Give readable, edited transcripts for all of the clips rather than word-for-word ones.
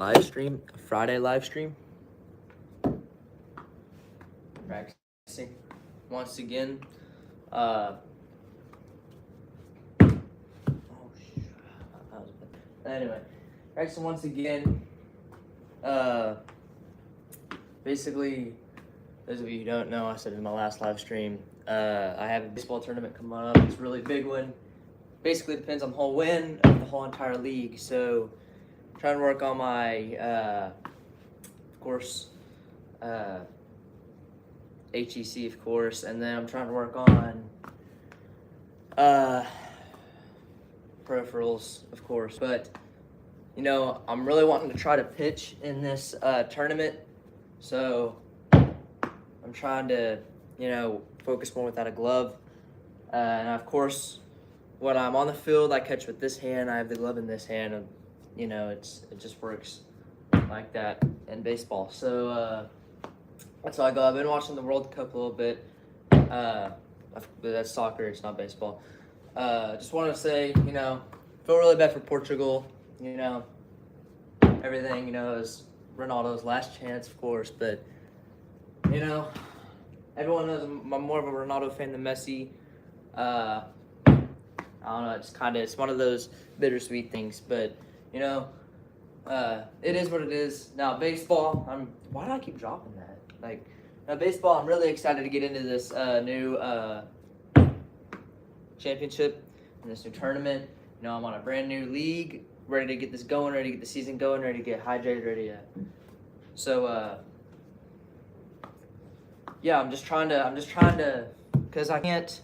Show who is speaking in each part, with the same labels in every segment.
Speaker 1: live stream, a Friday live stream. Practicing once again. Oh, anyway, practicing once again. Basically, those of you who don't know, I said in my last live stream, I have a baseball tournament coming up. It's a really big one. Basically, depends on the whole win of the whole entire league. So, trying to work on my, of course, HEC, of course, and then I'm trying to work on peripherals, of course. But you know, I'm really wanting to try to pitch in this tournament, so I'm trying to, you know, focus more without a glove. And of course, when I'm on the field, I catch with this hand. I have the glove in this hand, and you know, it just works like that in baseball. So that's how I go. I've been watching the World Cup a little bit. That's soccer. It's not baseball. Just wanted to say, you know, feel really bad for Portugal. You know, everything. You know, is Ronaldo's last chance, of course. But you know, everyone knows I'm more of a Ronaldo fan than Messi. I don't know. It's one of those bittersweet things. But you know, it is what it is. Now baseball. Why do I keep dropping that? Like, baseball, I'm really excited to get into this new championship and this new tournament. You know, I'm on a brand new league, ready to get this going, ready to get the season going, ready to get hydrated, ready to. So, yeah, I'm just trying to, because I can't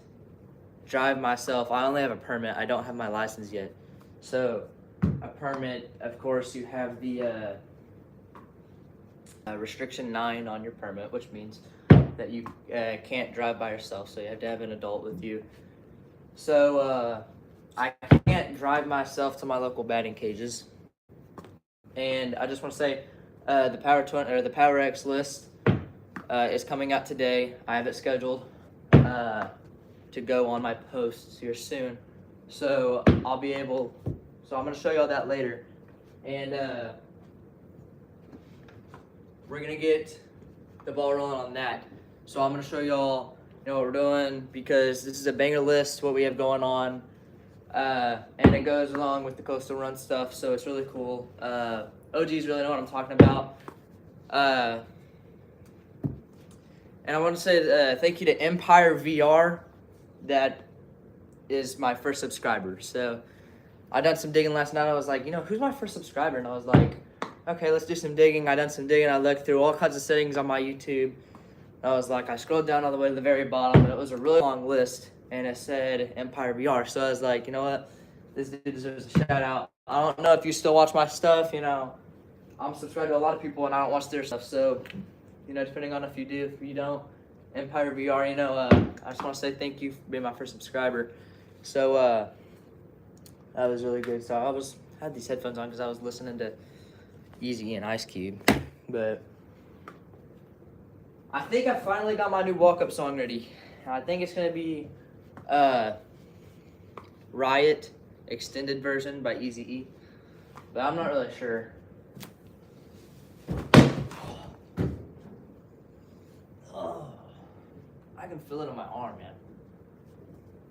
Speaker 1: drive myself. I only have a permit. I don't have my license yet. So, a permit, of course, you have the restriction 9 on your permit, which means that you can't drive by yourself, so you have to have an adult with you. So I can't drive myself to my local batting cages, and I just want to say the Power X list is coming out today. I have it scheduled to go on my posts here soon, so I'll be able. So I'm gonna show y'all that later, and we're gonna get the ball rolling on that. So I'm gonna show y'all, you know, what we're doing, because this is a banger list, what we have going on, and it goes along with the Coastal Run stuff, so it's really cool. OGs really know what I'm talking about. And I want to say thank you to Empire VR, that is my first subscriber. So I done some digging last night. I was like, you know, who's my first subscriber? And I was like, okay, let's do some digging. I done some digging. I looked through all kinds of settings on my YouTube. I was like, I scrolled down all the way to the very bottom, and it was a really long list, and it said Empire VR. So I was like, you know what? This dude deserves a shout out. I don't know if you still watch my stuff. You know, I'm subscribed to a lot of people, and I don't watch their stuff. So, you know, depending on if you do, if you don't, Empire VR, you know, I just want to say thank you for being my first subscriber. So, that was really good. So I had these headphones on because I was listening to Easy and Ice Cube, but I think I finally got my new walk-up song ready. I think it's gonna be Riot extended version by Eazy-E, but I'm not really sure. Oh, I can feel it on my arm, man.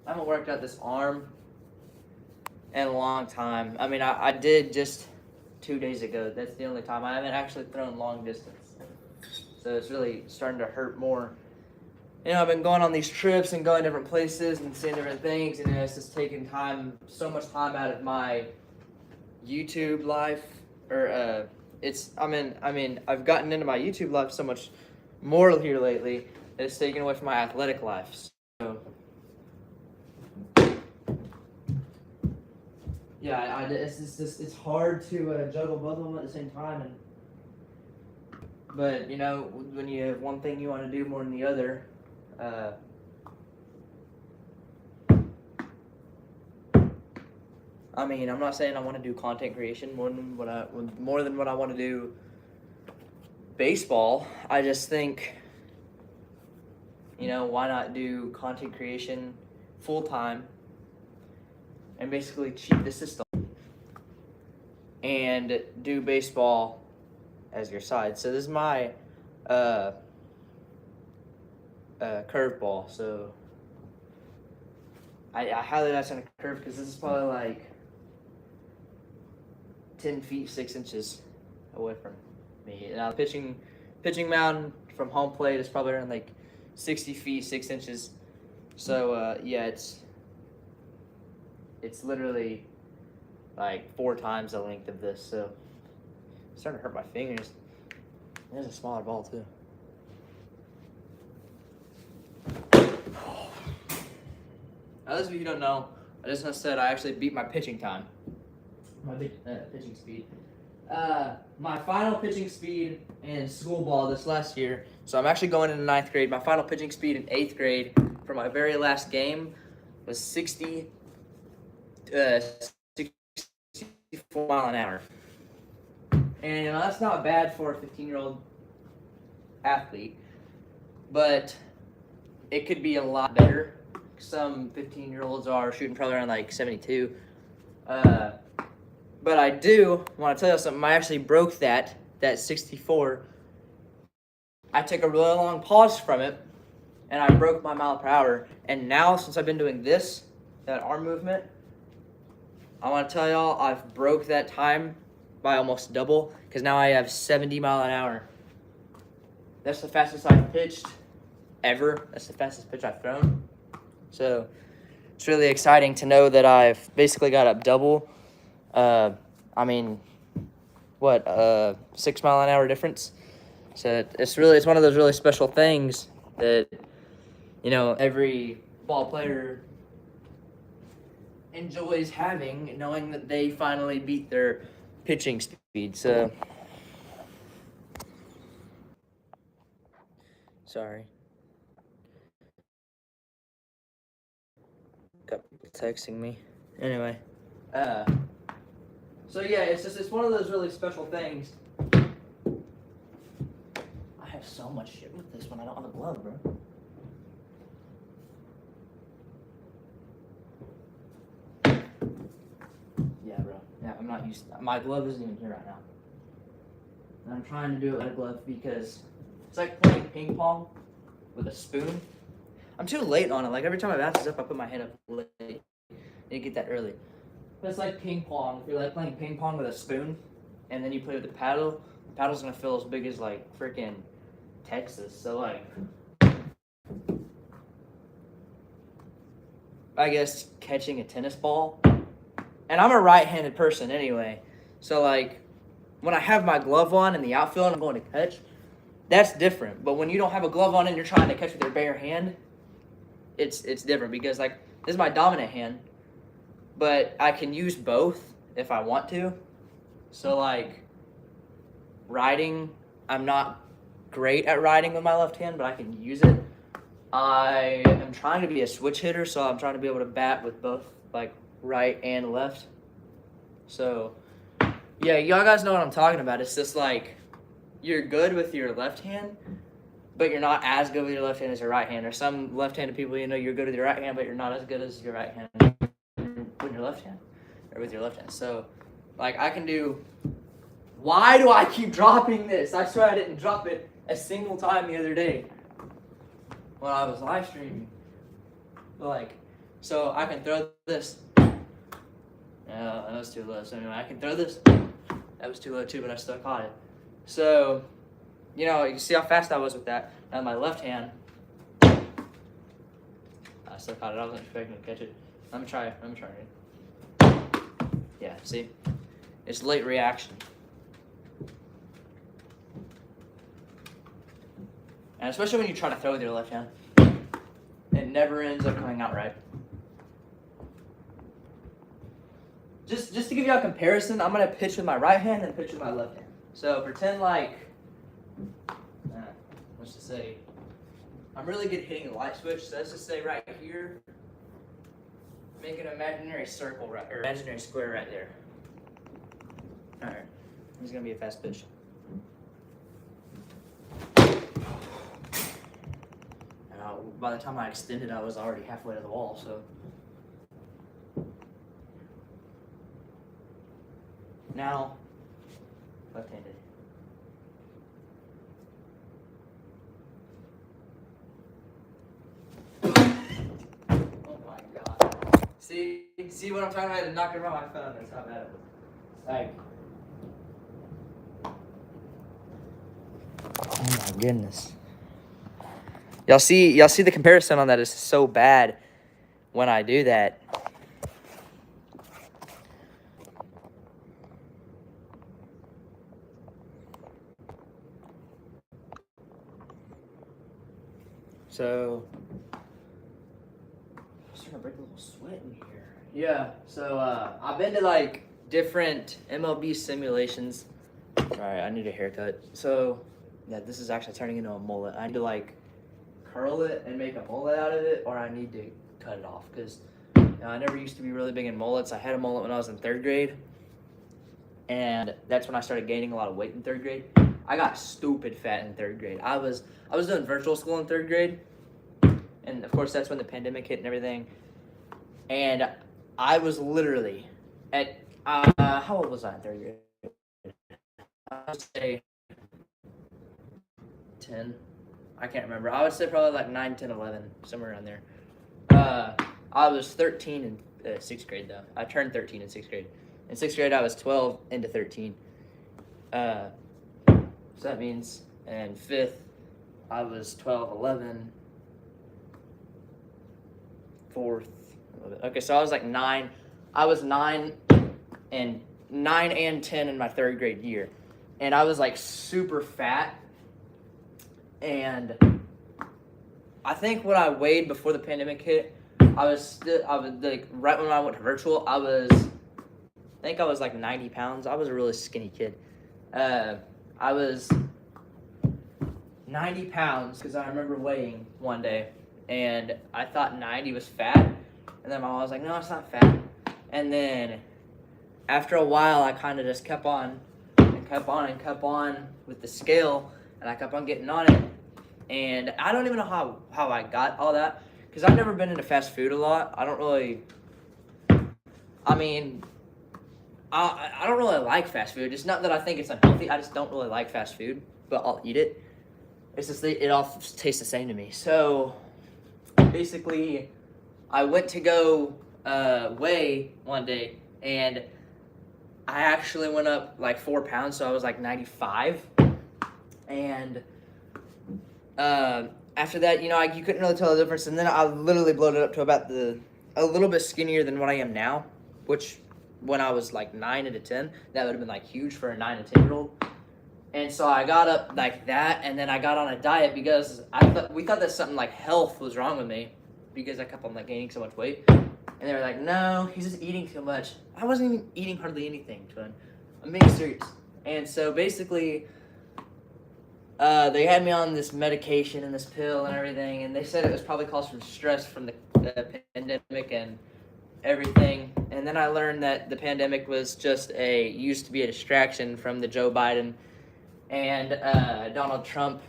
Speaker 1: I haven't worked out this arm in a long time. I mean, I did just 2 days ago. That's the only time. I haven't actually thrown long distance. So it's really starting to hurt more. You know, I've been going on these trips and going different places and seeing different things, and it's just taking so much time out of my YouTube life. Or I've gotten into my YouTube life so much more here lately that it's taken away from my athletic life. So yeah, it's hard to juggle both of them at the same time, but you know, when you have one thing you want to do more than the other, I mean, I'm not saying I want to do content creation more than what I want to do baseball. I just think, you know, why not do content creation full time and basically cheat the system and do baseball as your side. So this is my curveball. So I highly advise on a curve because this is probably like 10 feet 6 inches away from me. Now pitching mound from home plate is probably around like 60 feet 6 inches. So yeah, it's literally like 4 times the length of this. So it's starting to hurt my fingers. There's a smaller ball too. Now, those of you who don't know, I just said I actually beat my pitching time. My pitching speed. My final pitching speed in school ball this last year. So I'm actually going into 9th grade. My final pitching speed in 8th grade for my very last game was 64 mile an hour. And that's not bad for a 15-year-old athlete, but it could be a lot better. Some 15-year-olds are shooting probably around like 72. But I do want to tell you something. I actually broke that 64. I took a really long pause from it, and I broke my mile per hour. And now, since I've been doing that arm movement, I want to tell y'all I've broke that time by almost double, because now I have 70 mile an hour. That's the fastest I've pitched ever. That's the fastest pitch I've thrown. So it's really exciting to know that I've basically got up double. 6 mile an hour difference. So it's one of those really special things that, every ball player enjoys having, knowing that they finally beat their pitching speed. So sorry. Got people texting me. Anyway, so yeah, it's one of those really special things. I have so much shit with this when I don't have a glove, bro. Yeah, bro. Yeah, I'm not used to, my glove isn't even here right now. And I'm trying to do it with a glove because it's like playing ping pong with a spoon. I'm too late on it. Like, every time I bounce up, I put my hand up late. I didn't get that early. But it's like ping pong. If you're like playing ping pong with a spoon, and then you play with the paddle paddle's gonna feel as big as like freaking Texas. So like, I guess catching a tennis ball. And I'm a right-handed person anyway. So like, when I have my glove on in the outfield and I'm going to catch, that's different. But when you don't have a glove on and you're trying to catch with your bare hand, it's different, because like, this is my dominant hand, but I can use both if I want to. So like, riding, I'm not great at riding with my left hand, but I can use it. I am trying to be a switch hitter, so I'm trying to be able to bat with both like right and left. So yeah, y'all guys know what I'm talking about. It's just like, you're good with your left hand, but you're not as good with your left hand as your right hand. Or some left-handed people, you're good with your right hand, but you're not as good as your right hand with your left hand, or with your left hand. So, like, I can do. Why do I keep dropping this? I swear I didn't drop it a single time the other day when I was live streaming. But like, so I can throw this. Yeah, that was too low. So anyway, I can throw this. That was too low too, but I still caught it. So, you can see how fast I was with that. Now my left hand, I still caught it. I wasn't expecting to catch it. Let me try it. Yeah, see? It's late reaction. And especially when you try to throw with your left hand, it never ends up coming out right. Just to give you a comparison, I'm going to pitch with my right hand and pitch with my left hand. So pretend like, let's just say, I'm really good at hitting the light switch. So let's just say right here, make an imaginary circle or imaginary square right there. All right, this is gonna be a fast pitch. Now, by the time I extended, I was already halfway to the wall. So. Now, left-handed. Oh my god. See what I'm talking about? I had to knock it around my phone. That's how bad it was. Like, oh my goodness. Y'all see the comparison on that is so bad when I do that. So, I'm starting to break a little sweat in here. Yeah, so I've been to like different MLB simulations. Alright, I need a haircut. So, yeah, this is actually turning into a mullet. I need to like curl it and make a mullet out of it, or I need to cut it off. Because I never used to be really big in mullets. I had a mullet when I was in 3rd grade. And that's when I started gaining a lot of weight in 3rd grade. I got stupid fat in 3rd grade. I was doing virtual school in 3rd grade. And of course that's when the pandemic hit and everything. And I was literally at, how old was I in 3rd grade? I would say 10. I can't remember. I would say probably like 9, 10, 11, somewhere around there. I was 13 in 6th grade though. I turned 13 in 6th grade. In 6th grade I was 12 into 13. So that means in 5th I was 12, 11, 4th. Okay, so I was like 9. I was 9 and 10 in my 3rd grade year. And I was like super fat. And I think what I weighed before the pandemic hit, I was like, right when I went to virtual, I think I was like 90 pounds. I was a really skinny kid. I was 90 pounds because I remember weighing one day, and I thought 90 was fat, and then my mom was like, no, it's not fat. And then after a while, I kind of just kept on with the scale, and I kept on getting on it. And I don't even know how I got all that, because I've never been into fast food a lot. I don't really like fast food. It's not that I think it's unhealthy. I just don't really like fast food, but I'll eat it. It's just it all tastes the same to me. So basically, I went to go weigh one day, and I actually went up like 4 pounds, so I was like 95. And after that, you couldn't really tell the difference. And then I literally bloated up to about a little bit skinnier than what I am now, which when I was like 9 into 10, that would have been like huge for a 9 to 10-year-old. And so I got up like that, and then I got on a diet because we thought that something like health was wrong with me because I kept on like gaining so much weight. And they were like, no, he's just eating too much. I wasn't even eating hardly anything, twin. I'm being serious. And so basically, they had me on this medication and this pill and everything, and they said it was probably caused from stress from the pandemic and everything. And then I learned that the pandemic was used to be a distraction from the Joe Biden and Donald Trump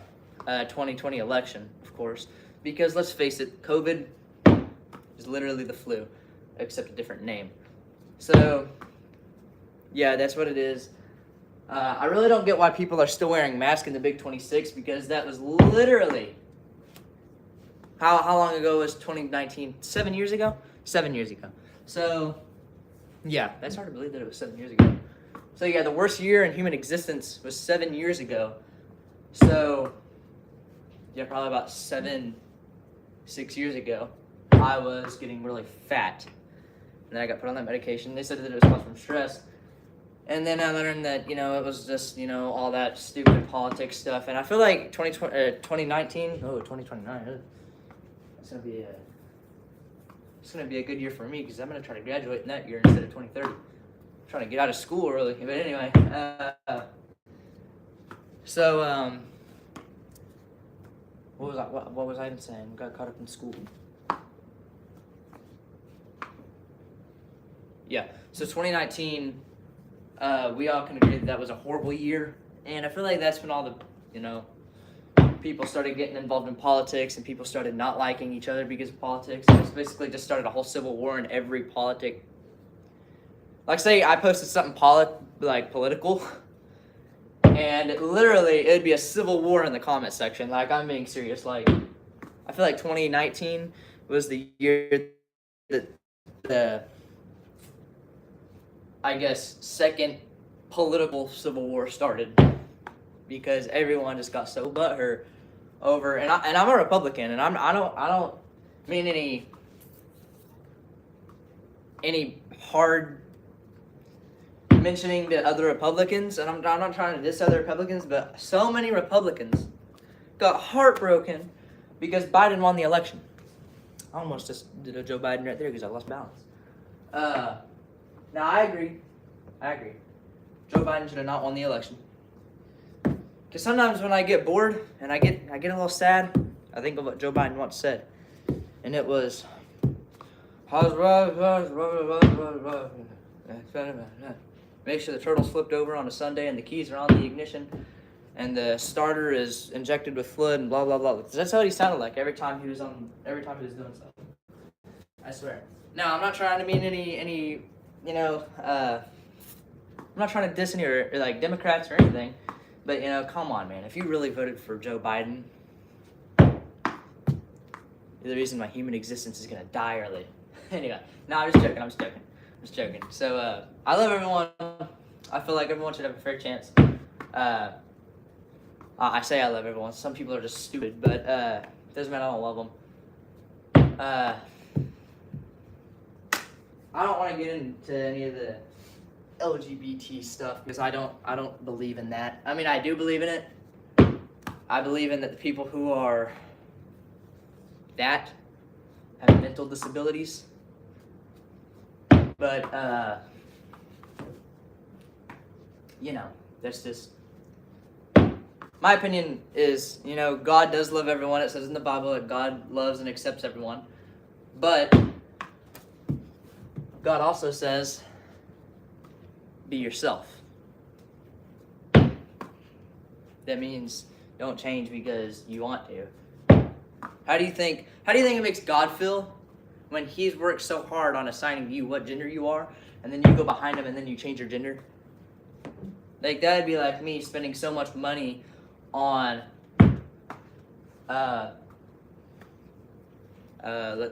Speaker 1: 2020 election, of course. Because let's face it, COVID is literally the flu, except a different name. So, yeah, that's what it is. I really don't get why people are still wearing masks in the Big 26, because that was literally, how long ago was 2019? 7 years ago? 7 years ago. So, yeah, that's hard to believe that it was 7 years ago. So, yeah, the worst year in human existence was 7 years ago. So, yeah, probably about 6 years ago, I was getting really fat. And then I got put on that medication. They said that it was caused from stress. And then I learned that, it was just, all that stupid politics stuff. And I feel like 2019, 2029, it's going to be a good year for me, because I'm going to try to graduate in that year instead of 2030. I'm trying to get out of school early. But anyway, what was I even saying? Got caught up in school. Yeah, so 2019... we all can agree that was a horrible year, and I feel like that's when all the, people started getting involved in politics, and people started not liking each other because of politics. It's basically just started a whole civil war, and every politic like say I posted something political, and literally it'd be a civil war in the comment section. Like, I'm being serious. Like, I feel like 2019 was the year that the, I guess, second political civil war started, because everyone just got so butthurt over, and I'm a Republican, and I don't mean any hard mentioning to other Republicans, and I'm not trying to diss other Republicans, but so many Republicans got heartbroken because Biden won the election. I almost just did a Joe Biden right there because I lost balance. Now I agree. Joe Biden should have not won the election. Because sometimes when I get bored and I get a little sad, I think of what Joe Biden once said, and it was, make sure the turtle's flipped over on a Sunday and the keys are on the ignition and the starter is injected with fluid and blah blah blah. That's how he sounded like every time he was doing stuff. I swear. Now, I'm not trying to mean any I'm not trying to diss any or like Democrats or anything, but come on, man. If you really voted for Joe Biden, you're the reason my human existence is gonna die early. Anyway, no, I'm just joking. So, I love everyone. I feel like everyone should have a fair chance. I say I love everyone. Some people are just stupid, but doesn't mean I don't love them. I don't want to get into any of the LGBT stuff because I don't believe in that. I mean, I do believe in it. I believe in that the people who are that have mental disabilities. But that's just my opinion. Is God does love everyone. It says in the Bible that God loves and accepts everyone, but God also says, be yourself. That means don't change because you want to. How do you think it makes God feel when He's worked so hard on assigning you what gender you are, and then you go behind Him and then you change your gender? Like, that'd be like me spending so much money on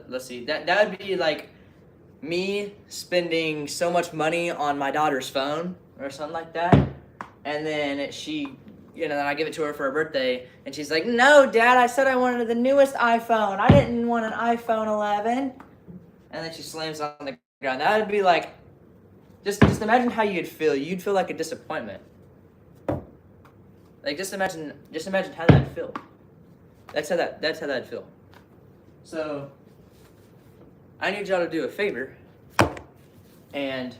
Speaker 1: let's see, that would be like me spending so much money on my daughter's phone or something like that, and then then I give it to her for her birthday, and she's like, "No, Dad, I said I wanted the newest iPhone. I didn't want an iPhone 11." And then she slams on the ground. That would be like, just imagine how you'd feel. You'd feel like a disappointment. Like, just imagine how that'd feel. That's how that'd feel. So, I need y'all to do a favor and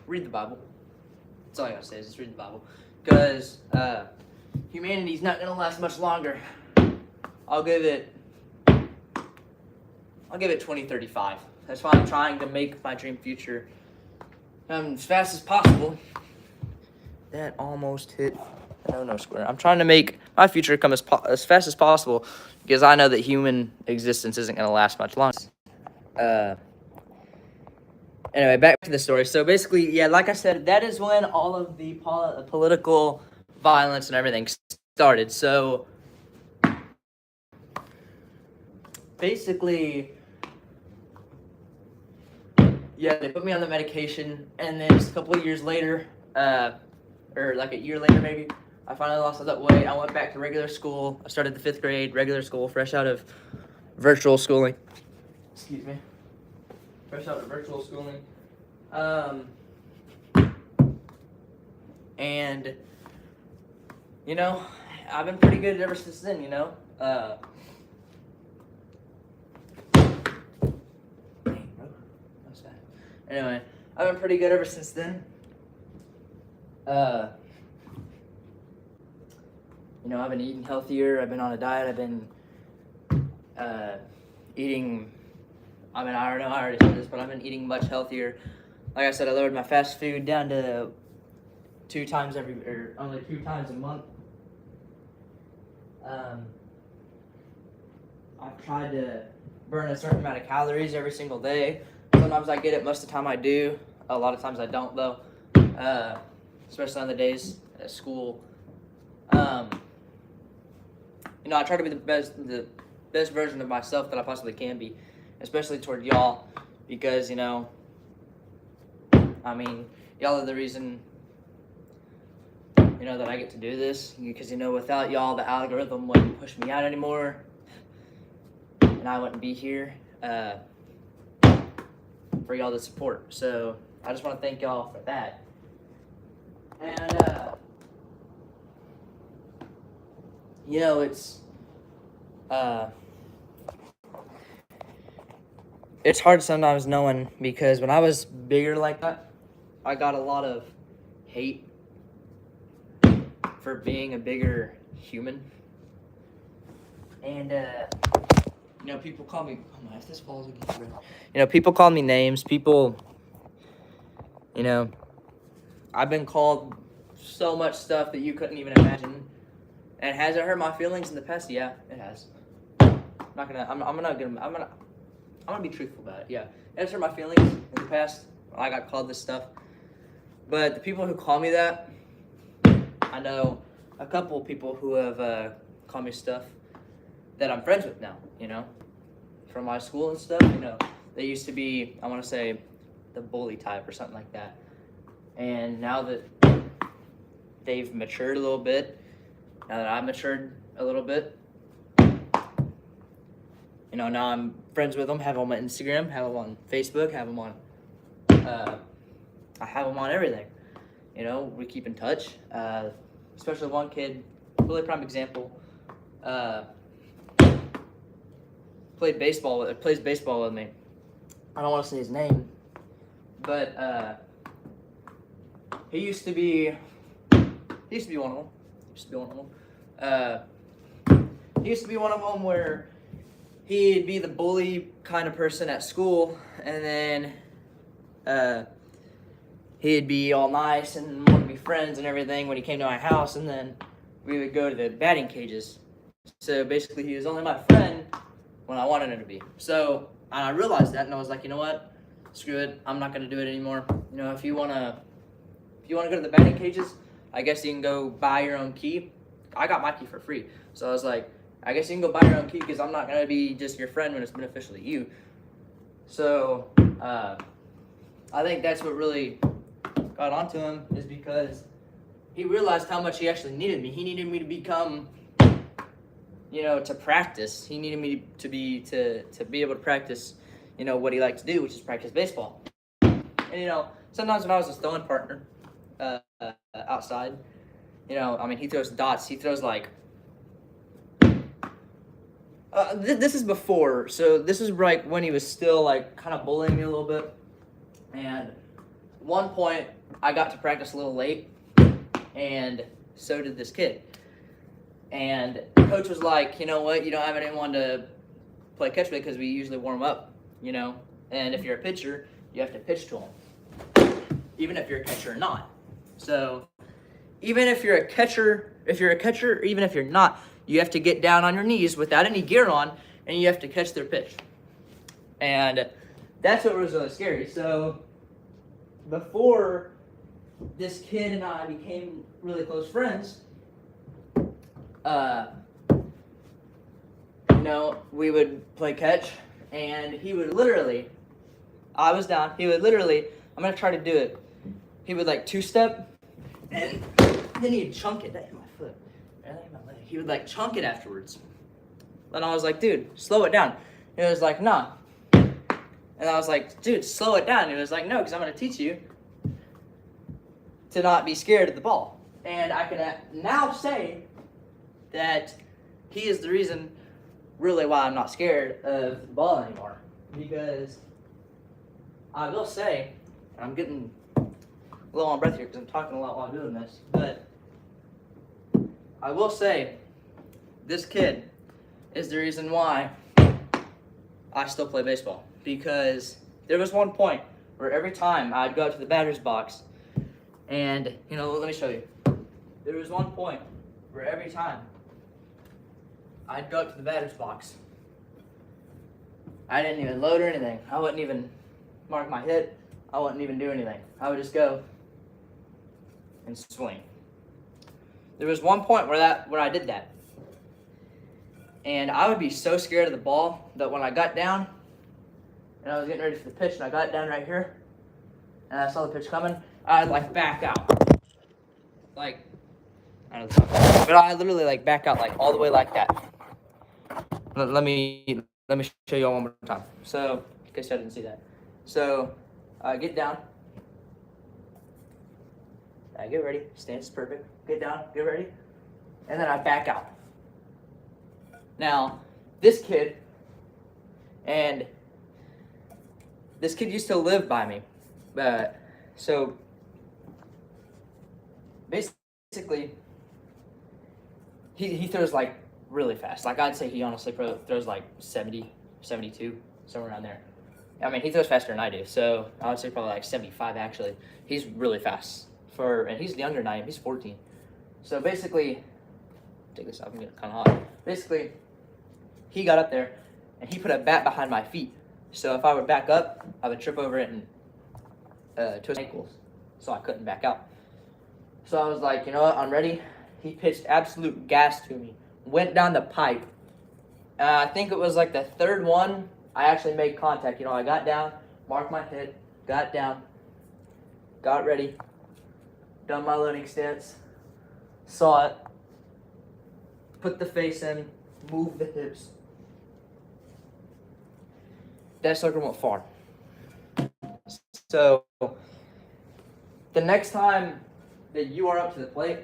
Speaker 1: read the Bible. That's all I gotta say is just read the Bible. Because humanity's not gonna last much longer. I'll give it 2035. That's why I'm trying to make my dream future as fast as possible. That almost hit no square. I'm trying to make my future come as fast as possible because I know that human existence isn't going to last much longer. Anyway, back to the story. So basically, yeah, like I said, that is when all of the political violence and everything started. So basically, yeah, they put me on the medication, and then just a couple of years later, or like a year later maybe, I finally lost all that weight. I went back to regular school. I started the 5th grade, regular school, fresh out of virtual schooling. Excuse me. Fresh out of virtual schooling. And, I've been pretty good ever since then, Anyway, I've been pretty good ever since then. I've been eating healthier. I've been on a diet. I've been eating. I don't know. I already said this, but I've been eating much healthier. Like I said, I lowered my fast food down to only 2 times a month. I've tried to burn a certain amount of calories every single day. Sometimes I get it. Most of the time I do. A lot of times I don't though. Especially on the days at school. I try to be the best version of myself that I possibly can be, especially toward y'all, because y'all are the reason that I get to do this, because without y'all the algorithm wouldn't push me out anymore, and I wouldn't be here for y'all to support. So I just want to thank y'all for that. And it's hard sometimes knowing, because when I was bigger like that, I got a lot of hate for being a bigger human. And people call me, if this falls against red. People call me names. People, I've been called so much stuff that you couldn't even imagine. And has it hurt my feelings in the past? Yeah, it has. I'm gonna be truthful about it. Yeah, it has hurt my feelings in the past when I got called this stuff. But the people who call me that, I know a couple of people who have called me stuff that I'm friends with now, from my school and stuff. They used to be, I want to say, the bully type or something like that. And now that they've matured a little bit, now that I've matured a little bit, now I'm friends with them, have them on Instagram, have them on Facebook, have them on, I have them on everything. We keep in touch. Especially one kid, really prime example, plays baseball with me. I don't want to say his name, but he used to be one of them. He used to be one of them where he'd be the bully kind of person at school, and then he'd be all nice and want to be friends and everything when he came to my house, and then we would go to the batting cages. So basically, he was only my friend when I wanted him to be. So I realized that, and I was like, you know what? Screw it. I'm not gonna do it anymore. If you wanna go to the batting cages, I guess you can go buy your own key. I got my key for free, so I was like, I guess you can go buy your own key, because I'm not gonna be just your friend when it's beneficial to you. So I think that's what really got onto him, is because he realized how much he actually needed me. He needed me to become, to practice. He needed me to be able to practice, what he liked to do, which is practice baseball. And sometimes when I was his throwing partner outside, he throws dots. He throws like. This is before, so this is like when he was still like kind of bullying me a little bit. And one point, I got to practice a little late, and so did this kid. And the coach was like, you know what, you don't have anyone to play catch with, because we usually warm up, and if you're a pitcher, you have to pitch to him, even if you're a catcher or not. So even if you're a catcher, even if you're not, you have to get down on your knees without any gear on, and you have to catch their pitch. And that's what was really scary. So before this kid and I became really close friends, we would play catch, and he would literally, I was down, he would literally, I'm going to try to do it. He would like two-step, and then he'd chunk it. That hit my foot. He would like chunk it afterwards. And I was like, dude, slow it down. He was like, nah. And I was like, dude, slow it down. He was like, no, because I'm going to teach you to not be scared of the ball. And I can now say that he is the reason really why I'm not scared of the ball anymore. Because I will say, and I'm getting a little on breath here because I'm talking a lot while I'm doing this, but I will say this kid is the reason why I still play baseball. Because there was one point where every time I'd go to the batter's box, and let me show you. There was one point where every time I'd go to the batter's box, I didn't even load or anything. I wasn't even mark my hit, I wouldn't even do anything. I would just go and swing. There was one point where I did that. And I would be so scared of the ball that when I got down and I was getting ready for the pitch and I got down right here and I saw the pitch coming, I'd like back out. Like, I don't know, but I literally like back out like all the way like that. Let me show you all one more time. So, in case I didn't see that. So, get down. Get ready. Stance is perfect. Get down. Get ready. And then I back out. Now, this kid used to live by me. So, basically, he throws like really fast. Like I'd say he honestly throws like 70, 72, somewhere around there. I mean, he throws faster than I do. So I would say probably like 75 actually. He's really fast and he's younger than I am. He's 14. So basically, take this off. I'm getting kind of hot. Basically, he got up there and he put a bat behind my feet. So if I would back up, I would trip over it and twist my ankles. So I couldn't back out. So I was like, you know what? I'm ready. He pitched absolute gas to me. Went down the pipe. I think it was like the third one. I actually made contact. You know, I got down, marked my hit, got down, got ready, done my loading stance, saw it, put the face in, moved the hips. That sucker went far. So the next time that you are up to the plate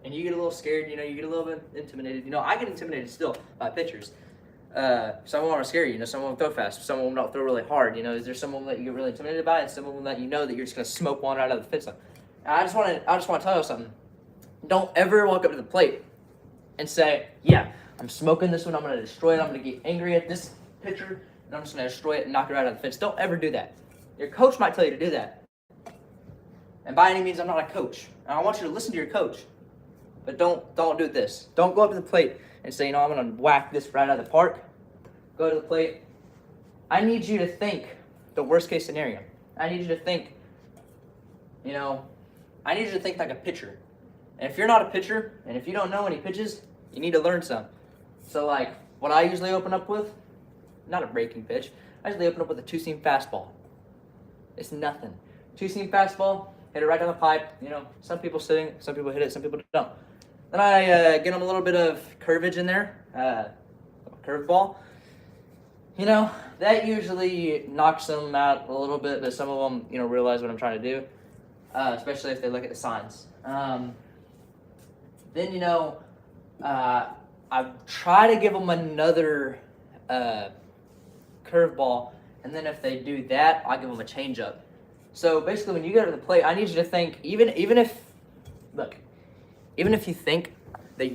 Speaker 1: and you get a little scared, you know, you get a little bit intimidated. You know, I get intimidated still by pitchers. Some of them are scary, you know, some of them throw fast, some of them don't throw really hard, you know. There's some of them that you get really intimidated by and some of them that you know that you're just going to smoke one out of the fence line. And I just want to tell you something. Don't ever walk up to the plate and say, yeah, I'm smoking this one, I'm going to destroy it, I'm going to get angry at this pitcher, and I'm just going to destroy it and knock it right out of the fence. Don't ever do that. Your coach might tell you to do that. And by any means, I'm not a coach. And I want you to listen to your coach. But don't do this. Don't go up to the plate and say, you know, I'm going to whack this right out of the park. Go to the plate. I need you to think the worst case scenario. I need you to think, you know, I need you to think like a pitcher. And if you're not a pitcher, and if you don't know any pitches, you need to learn some. So like, what I usually open up with, not a breaking pitch, I usually open up with a two-seam fastball. It's nothing. Two-seam fastball, hit it right down the pipe. You know, some people sitting, some people hit it, some people don't. Then I get them a little bit of curvage in there, curveball. You know, that usually knocks them out a little bit, but some of them, you know, realize what I'm trying to do, especially if they look at the signs. Then, you know, I try to give them another curveball, and then if they do that, I give them a changeup. So basically, when you get to the plate, I need you to think, even if you think that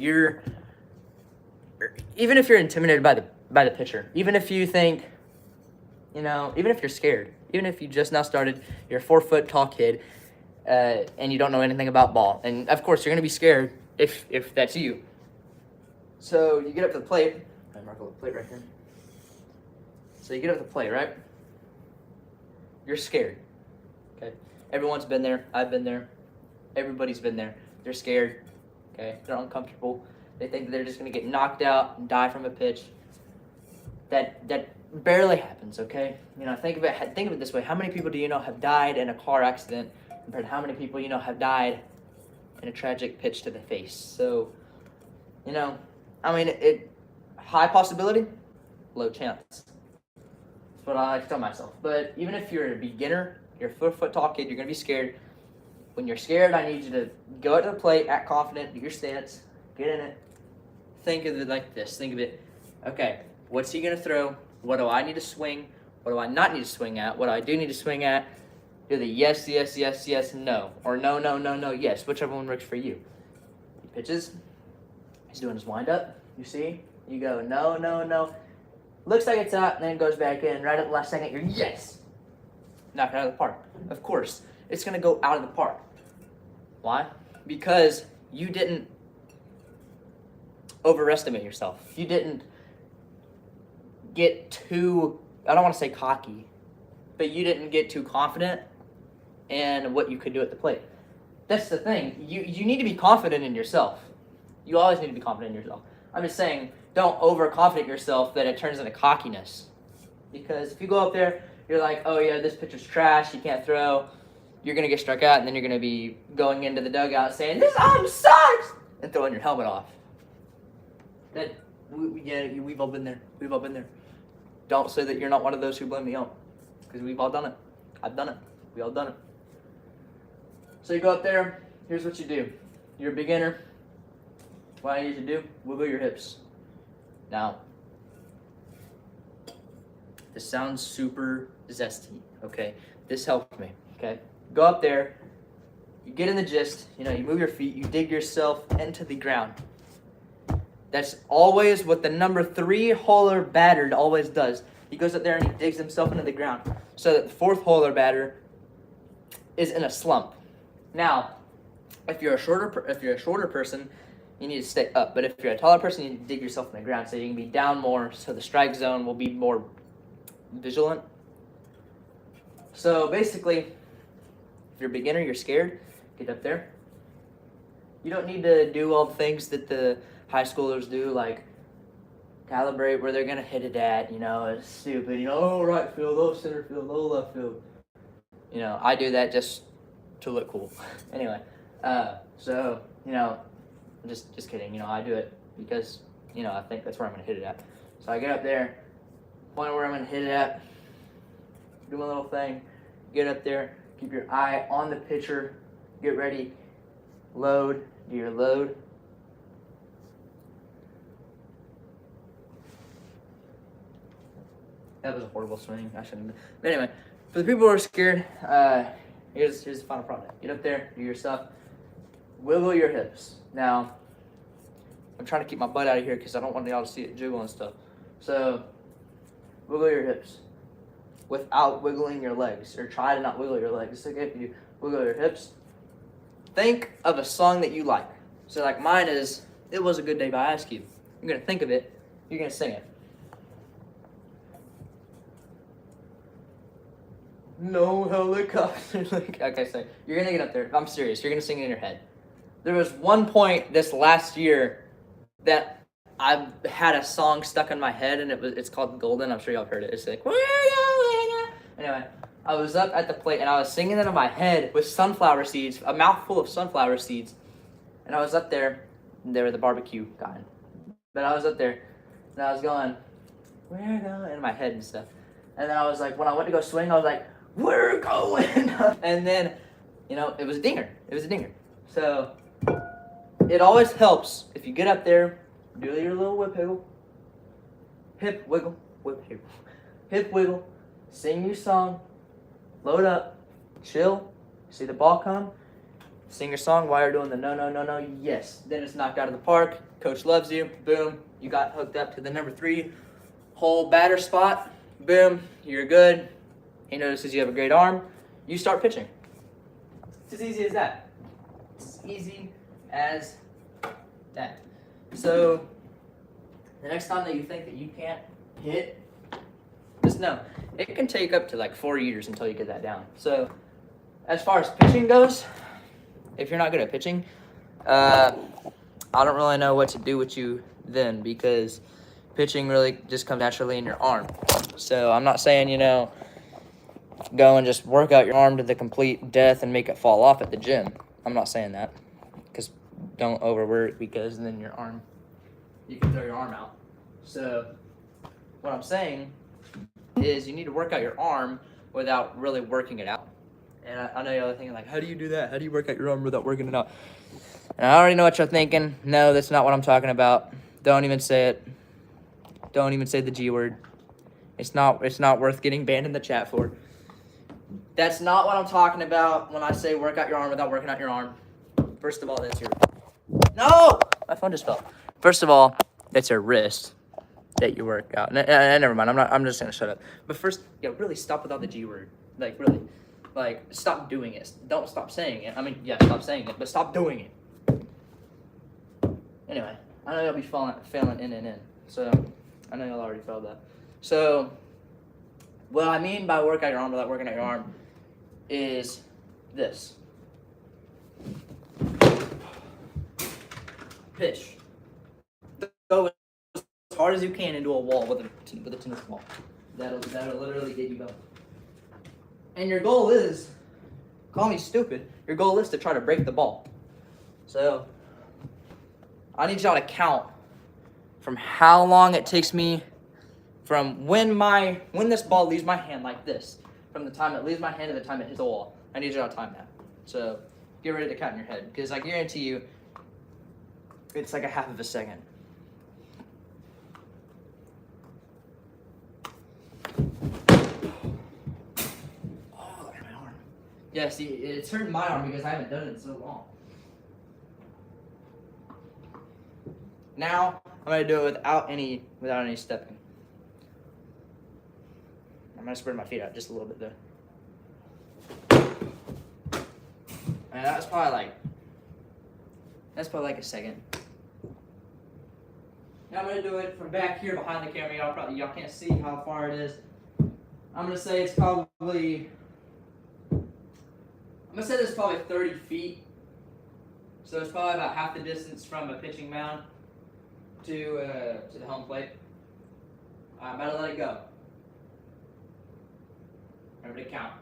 Speaker 1: even if you're intimidated by the pitcher, even if you think, you know, even if you're scared, even if you just now started, you're a 4-foot tall kid, and you don't know anything about ball, and of course you're gonna be scared if that's you. So you get up to the plate. I mark a little plate right here. So you get up to the plate, right? You're scared. Okay. Everyone's been there. I've been there. Everybody's been there. They're scared. Okay. They're uncomfortable. They think that they're just gonna get knocked out and die from a pitch. That barely happens. Okay. You know, think of it this way. How many people do you know have died in a car accident compared to how many people you know have died in a tragic pitch to the face? So, you know, I mean, high possibility, low chance. That's what I like to tell myself. But even if you're a beginner, you're a 4-foot tall kid, you're gonna be scared. When you're scared, I need you to go out to the plate, act confident, do your stance, get in it. Think of it like this. Think of it, okay, what's he gonna throw? What do I need to swing? What do I not need to swing at? What I do need to swing at? Do the yes, yes, yes, yes, no. Or no, no, no, no, yes. Whichever one works for you. He pitches. He's doing his windup. You see? You go, no, no, no. Looks like it's out, and then it goes back in. Right at the last second, you're yes. Knock it out of the park. Of course, it's going to go out of the park. Why? Because you didn't overestimate yourself. You didn't get too, I don't want to say cocky, but you didn't get too confident in what you could do at the plate. That's the thing. You need to be confident in yourself. You always need to be confident in yourself. I'm just saying, don't overconfident yourself that it turns into cockiness. Because if you go up there, you're like, oh yeah, this pitcher's trash, you can't throw. You're going to get struck out, and then you're going to be going into the dugout saying, this arm sucks, and throwing your helmet off. We've all been there. We've all been there. Don't say that you're not one of those who blame the ump. Because we've all done it. I've done it. We all done it. So you go up there, here's what you do. You're a beginner. What I need you to do, wiggle your hips. Now, this sounds super zesty, okay? This helped me, okay? Go up there, you get in the gist, you move your feet, you dig yourself into the ground. That's always what the number 3-holer batter always does. He goes up there and he digs himself into the ground. So that the 4th-holer batter is in a slump. Now, if you're a shorter person, you need to stay up. But if you're a taller person, you need to dig yourself in the ground so you can be down more, so the strike zone will be more vigilant. So basically, if you're a beginner, you're scared, get up there. You don't need to do all the things that the high schoolers do, like calibrate where they're going to hit it at, it's stupid, oh, right field, oh, center field, oh, left field. I do that just to look cool. Anyway, so, just kidding, I do it because, I think that's where I'm going to hit it at. So I get up there, point where I'm going to hit it at, do my little thing, get up there, keep your eye on the pitcher, get ready, load, do your load. That was a horrible swing. I shouldn't have. But anyway, for the people who are scared, here's the final product. Get up there, do your stuff, wiggle your hips. Now, I'm trying to keep my butt out of here because I don't want y'all to see it jiggle and stuff. So, wiggle your hips without wiggling your legs, or try to not wiggle your legs. Okay, if you wiggle your hips, think of a song that you like. So, like mine is "It Was a Good Day" by Ice Cube. You're gonna think of it. You're gonna sing it. No helicopter. Okay, so you're gonna get up there. I'm serious. You're gonna sing it in your head. There was one point this last year that I had a song stuck in my head, and it's called Golden. I'm sure y'all heard it. It's like, anyway, I was up at the plate and I was singing it in my head with sunflower seeds, a mouthful of sunflower seeds, and I was up there. And they were the barbecue kind, but I was up there and I was going, we're going in my head and stuff. And then I was like, when I went to go swing, I was like, we're going. And then, it was a dinger. It was a dinger. So it always helps if you get up there, do your little whip wiggle, hip wiggle, whip wiggle, hip wiggle, sing your song, load up, chill, see the ball come, sing your song while you're doing the no, yes. Then it's knocked out of the park. Coach loves you. Boom, you got hooked up to the number 3-hole batter spot. Boom, you're good. He notices you have a great arm. You start pitching. It's as easy as that. It's as easy as that. So, the next time that you think that you can't hit, just know, it can take up to like 4 years until you get that down. So, as far as pitching goes, if you're not good at pitching, I don't really know what to do with you then, because pitching really just comes naturally in your arm. So I'm not saying, go and just work out your arm to the complete death and make it fall off at the gym. I'm not saying that, because don't overwork, because then you can throw your arm out. So what I'm saying is you need to work out your arm without really working it out. And I know y'all are thinking, like, how do you do that? How do you work out your arm without working it out? And I already know what you're thinking. No, that's not what I'm talking about. Don't even say it. Don't even say the G word. It's not worth getting banned in the chat for. That's not what I'm talking about when I say work out your arm without working out your arm. First of all, that's your... No! My phone just fell. First of all, that's your wrist that you work out. Never mind. I'm just gonna shut up. But first, really stop with all the G word. Like, really. Like, stop doing it. Don't stop saying it. I mean, yeah, stop saying it, but stop doing it. Anyway, I know y'all be failing in. So, I know y'all already failed that. So, What I mean by work out your arm without working out your arm is this. Pitch. Go as hard as you can into a wall with a tennis ball. That'll literally get you going. And your goal is, call me stupid, your goal is to try to break the ball. So I need y'all to count from how long it takes me from when this ball leaves my hand like this, from the time it leaves my hand to the time it hits the wall. I need y'all to time that. So get ready to count in your head, because I guarantee you it's like a half of a second. Oh, look at my arm. Yeah, see, it's hurting my arm because I haven't done it in so long. Now I'm gonna do it without any stepping. I'm gonna spread my feet out just a little bit there. And that's probably like a second. Now I'm gonna do it from back here behind the camera. Y'all can't see how far it is. I'm gonna say this is probably 30 feet. So it's probably about half the distance from a pitching mound to the home plate. I'm about to let it go. Remember to count.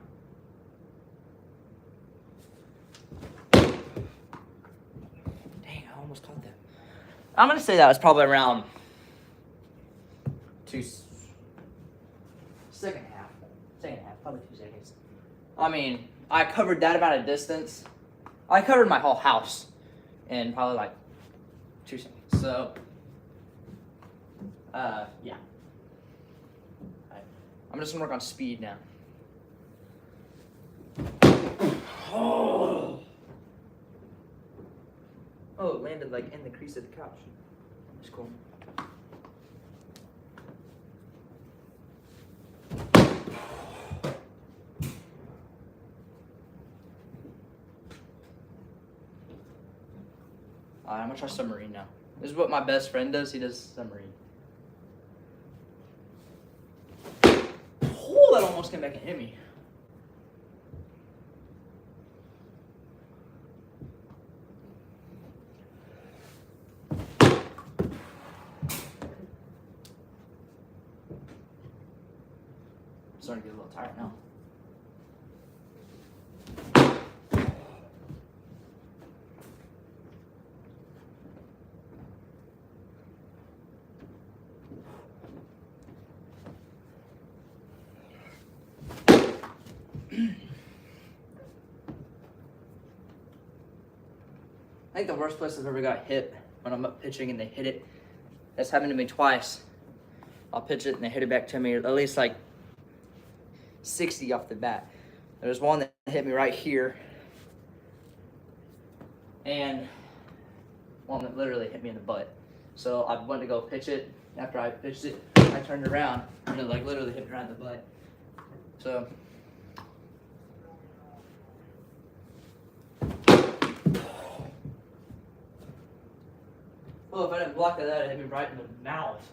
Speaker 1: Dang, I almost caught that. I'm gonna say that was probably around second half, probably 2 seconds. I mean, I covered that amount of distance. I covered my whole house in probably like 2 seconds. So, yeah. Right. I'm just gonna work on speed now. Oh, it landed like in the crease of the couch. That's cool. Alright, I'm gonna try submarine now. This is what my best friend does. He does submarine. Oh, that almost came back and hit me. I'm starting to get a little tired now. I think the worst place I've ever got hit when I'm up pitching and they hit it. That's happened to me twice. I'll pitch it and they hit it back to me at least like 60 off the bat. There's one that hit me right here, and one that literally hit me in the butt. So I went to go pitch it. After I pitched it, I turned around and it like literally hit me right in the butt. So. Well, if I didn't block that, it hit me right in the mouth.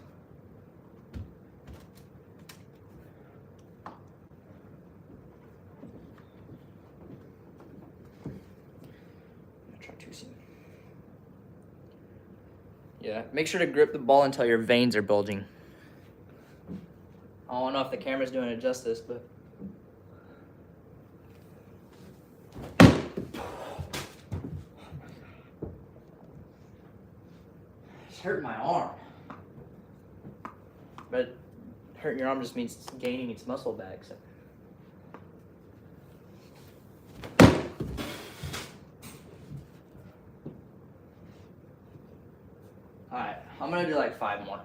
Speaker 1: I'm gonna try 2 seam. Yeah, make sure to grip the ball until your veins are bulging. I don't know if the camera's doing it justice, but. Hurting my arm, but hurting your arm just means gaining its muscle back. So. All right, I'm gonna do like 5 more.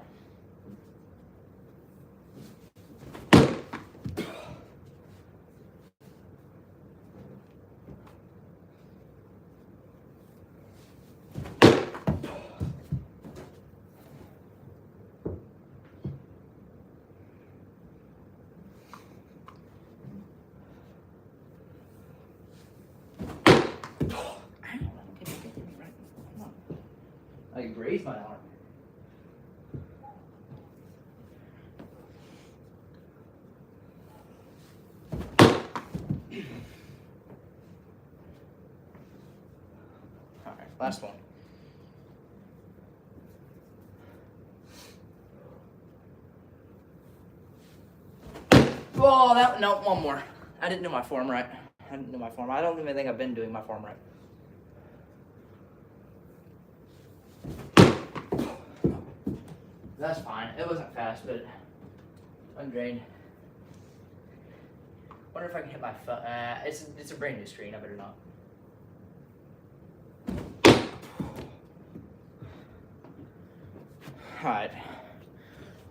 Speaker 1: I grazed my arm. Oh, no, one more. I didn't do my form right. I don't even think I've been doing my form right. That's fine. It wasn't fast, but I'm drained. Wonder if I can hit my phone. It's a brand new screen. I better not. All right.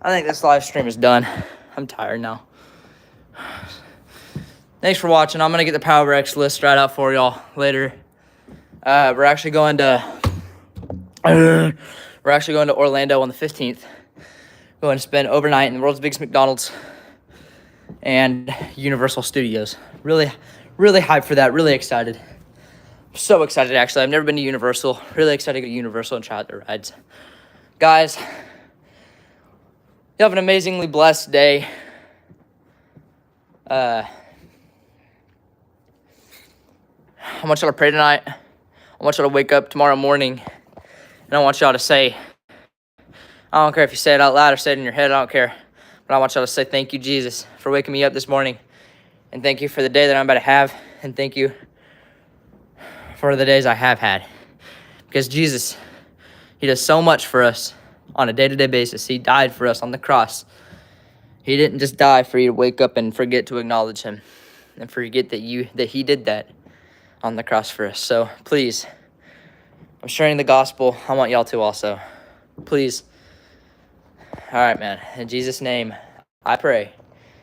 Speaker 1: I think this live stream is done. I'm tired now. Thanks for watching. I'm gonna get the Power X list right out for y'all later. We're actually going to Orlando on the 15th. Going to spend overnight in the world's biggest McDonald's and Universal Studios. Really, really hyped for that. Really excited. So excited, actually. I've never been to Universal. Really excited to go to Universal and try out the rides. Guys, you have an amazingly blessed day. I want y'all to pray tonight. I want y'all to wake up tomorrow morning, and I want y'all to say, I don't care if you say it out loud or say it in your head, I don't care. But I want y'all to say, thank you, Jesus, for waking me up this morning. And thank you for the day that I'm about to have. And thank you for the days I have had. Because Jesus, he does so much for us on a day-to-day basis. He died for us on the cross. He didn't just die for you to wake up and forget to acknowledge him and forget that he did that on the cross for us. So please, I'm sharing the gospel. I want y'all to also. Please. All right, man. In Jesus' name, I pray.